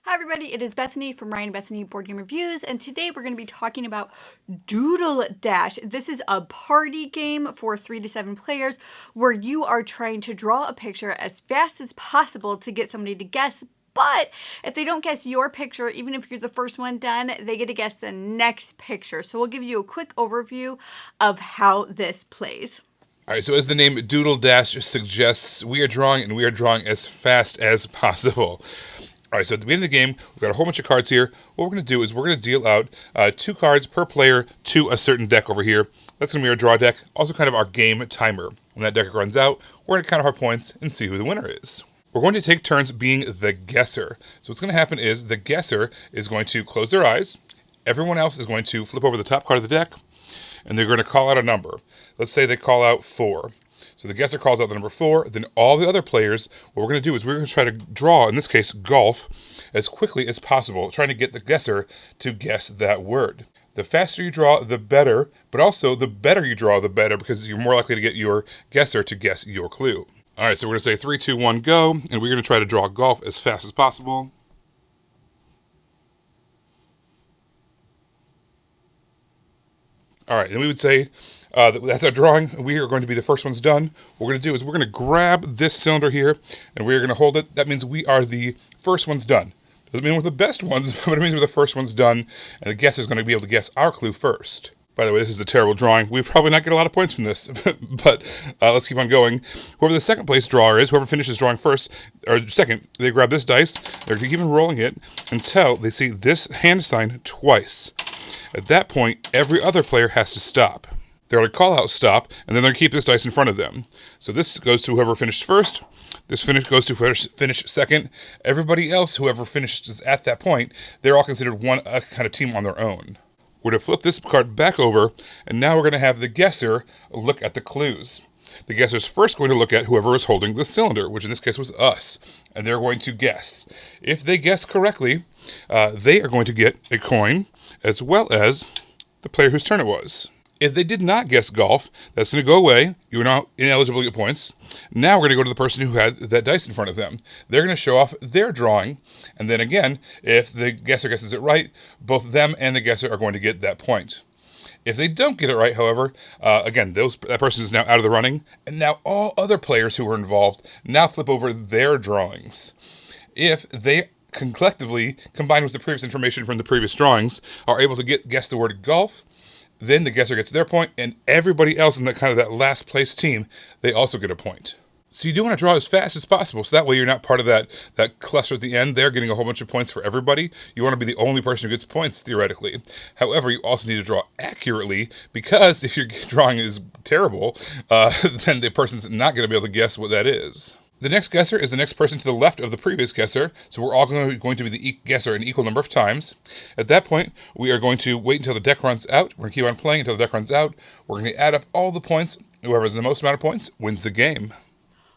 Hi everybody, it is Bethany from Ryan and Bethany Board Game Reviews, and today we're going to be talking about Doodle Dash. This is a party game for 3 to 7 players where you are trying to draw a picture as fast as possible to get somebody to guess. But if they don't guess your picture, even if you're the first one done, they get to guess the next picture. So we'll give you a quick overview of how this plays. All right, so as the name Doodle Dash suggests, we are drawing as fast as possible. All right, so at the beginning of the game, we've got a whole bunch of cards here. What we're going to do is we're going to deal out 2 cards per player to a certain deck over here. That's going to be our draw deck, also kind of our game timer. When that deck runs out, we're going to count our points and see who the winner is. We're going to take turns being the guesser. So what's going to happen is the guesser is going to close their eyes. Everyone else is going to flip over the top card of the deck, and they're going to call out a number. Let's say they call out 4. So the guesser calls out the number 4, then all the other players, what we're going to do is we're going to try to draw, in this case, golf, as quickly as possible, trying to get the guesser to guess that word. The faster you draw, the better, but also the better you draw, the better, because you're more likely to get your guesser to guess your clue. All right, so we're going to say 3, 2, 1, go, and we're going to try to draw golf as fast as possible. All right, and we would say that's our drawing. We are going to be the first ones done. What we're going to do is we're going to grab this cylinder here, and we're going to hold it. That means we are the first ones done. Doesn't mean we're the best ones, but it means we're the first ones done, and the guesser is going to be able to guess our clue first. By the way, this is a terrible drawing. We probably not get a lot of points from this, but let's keep on going. Whoever the second place drawer is, whoever finishes drawing first, or second, they grab this dice. They're going to keep on rolling it until they see this hand sign twice. At that point, every other player has to stop. They're going to call out stop, and then they're going to keep this dice in front of them. So this goes to whoever finished first. This goes to whoever finished second. Everybody else, whoever finishes at that point, they're all considered one kind of team on their own. We're going to flip this card back over, and now we're going to have the guesser look at the clues. The guesser's first going to look at whoever is holding the cylinder, which in this case was us, and they're going to guess. If they guess correctly, they are going to get a coin, as well as the player whose turn it was. If they did not guess golf, that's going to go away. You are now ineligible to get points. Now we're going to go to the person who had that dice in front of them. They're going to show off their drawing. And then again, if the guesser guesses it right, both them and the guesser are going to get that point. If they don't get it right, however, again, that person is now out of the running. And now all other players who were involved now flip over their drawings. If they collectively, combined with the previous information from the previous drawings, are able to guess the word golf, then the guesser gets their point, and everybody else in that last place team, they also get a point. So you do want to draw as fast as possible, so that way you're not part of that cluster at the end. They're getting a whole bunch of points for everybody. You want to be the only person who gets points, theoretically. However, you also need to draw accurately, because if your drawing is terrible, then the person's not going to be able to guess what that is. The next guesser is the next person to the left of the previous guesser, so we're all going to be the guesser an equal number of times. At that point, we are going to wait until the deck runs out. We're going to keep on playing until the deck runs out. We're going to add up all the points. Whoever has the most amount of points wins the game.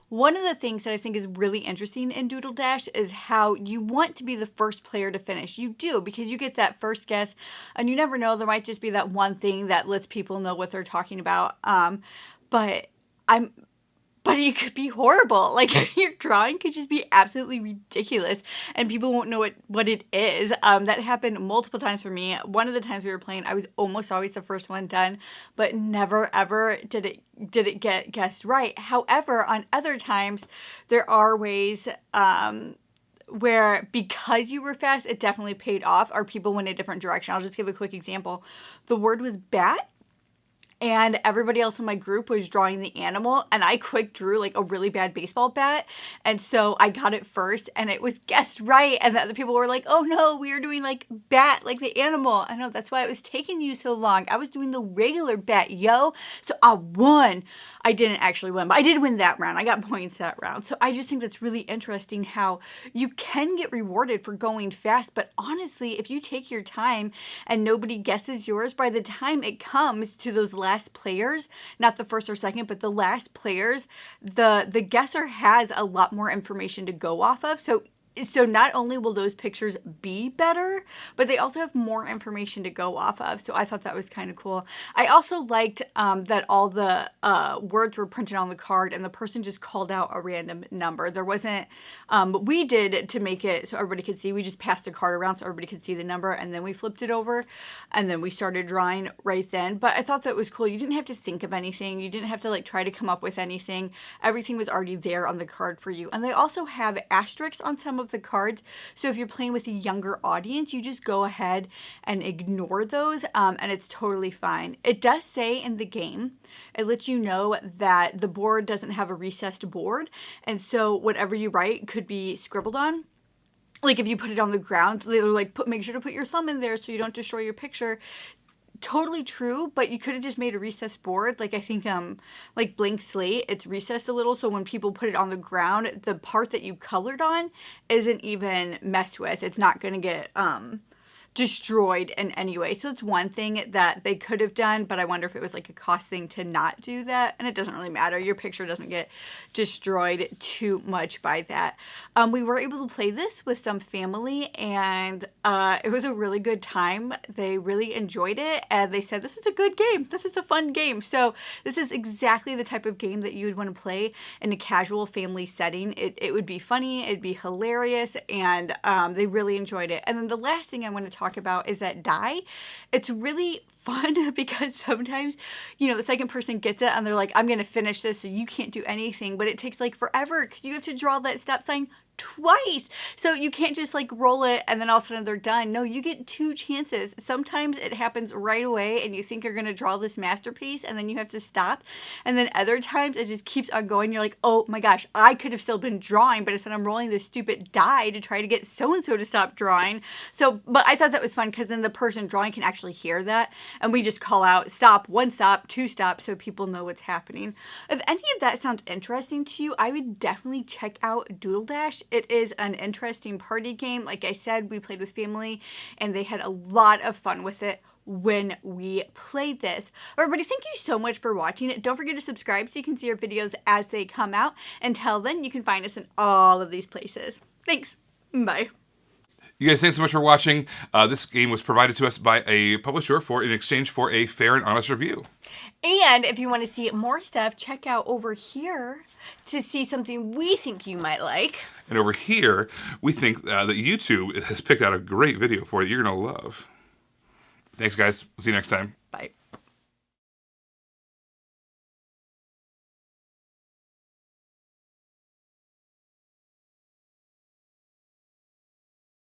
One of the things that I think is really interesting in Doodle Dash is how you want to be the first player to finish. You do, because you get that first guess, and you never know, there might just be that one thing that lets people know what they're talking about. But it could be horrible. Like, your drawing could just be absolutely ridiculous, and people won't know what it is. That happened multiple times for me. One of the times we were playing, I was almost always the first one done, but never ever did it get guessed right. However, on other times, there are ways where, because you were fast, it definitely paid off, or people went a different direction. I'll just give a quick example. The word was bat, and everybody else in my group was drawing the animal, and I quick drew like a really bad baseball bat, and so I got it first, and it was guessed right, and the other people were like, oh no, we were doing like bat, like the animal. I know, that's why it was taking you so long. I was doing the regular bat, yo, so I won. I didn't actually win, but I did win that round. I got points that round. So I just think that's really interesting how you can get rewarded for going fast, but honestly, if you take your time and nobody guesses yours, by the time it comes to those last players, not the first or second, but the last players, the guesser has a lot more information to go off of. So so not only will those pictures be better, but they also have more information to go off of. So I thought that was kind of cool. I also liked that all the words were printed on the card and the person just called out a random number. There wasn't, we did to make it so everybody could see, we just passed the card around so everybody could see the number, and then we flipped it over and then we started drawing right then. But I thought that was cool. You didn't have to think of anything. You didn't have to like try to come up with anything. Everything was already there on the card for you. And they also have asterisks on some of the cards. So if you're playing with a younger audience, you just go ahead and ignore those, and it's totally fine. It does say in the game, it lets you know that the board doesn't have a recessed board, and so whatever you write could be scribbled on. Like if you put it on the ground, they're like, make sure to put your thumb in there so you don't destroy your picture. Totally true, but you could have just made a recessed board. Like I think like blank slate, it's recessed a little, so when people put it on the ground, the part that you colored on isn't even messed with. It's not going to get destroyed in any way. So it's one thing that they could have done, but I wonder if it was like a cost thing to not do that. And it doesn't really matter. Your picture doesn't get destroyed too much by that. We were able to play this with some family, and it was a really good time. They really enjoyed it, and they said, this is a good game. This is a fun game. So this is exactly the type of game that you would want to play in a casual family setting. It would be funny, it'd be hilarious, and they really enjoyed it. And then the last thing I want to talk about is that die. It's really fun because sometimes, the second person gets it and they're like, I'm going to finish this, so you can't do anything, but it takes like forever because you have to draw that stop sign twice. So you can't just like roll it and then all of a sudden they're done. No, you get 2 chances. Sometimes it happens right away and you think you're going to draw this masterpiece and then you have to stop. And then other times it just keeps on going. You're like, oh my gosh, I could have still been drawing, but instead I'm rolling this stupid die to try to get so-and-so to stop drawing. So, but I thought that was fun because then the person drawing can actually hear that. And we just call out stop, 1 stop, 2 stop, so people know what's happening. If any of that sounds interesting to you, I would definitely check out Doodle Dash. It is an interesting party game. Like I said, we played with family and they had a lot of fun with it when we played this. Everybody, thank you so much for watching it. Don't forget to subscribe so you can see our videos as they come out. Until then, you can find us in all of these places. Thanks. Bye. You guys, thanks so much for watching. This game was provided to us by a publisher in exchange for a fair and honest review. And if you want to see more stuff, check out over here to see something we think you might like. And over here, we think that YouTube has picked out a great video for you you're going to love. Thanks, guys. We'll see you next time.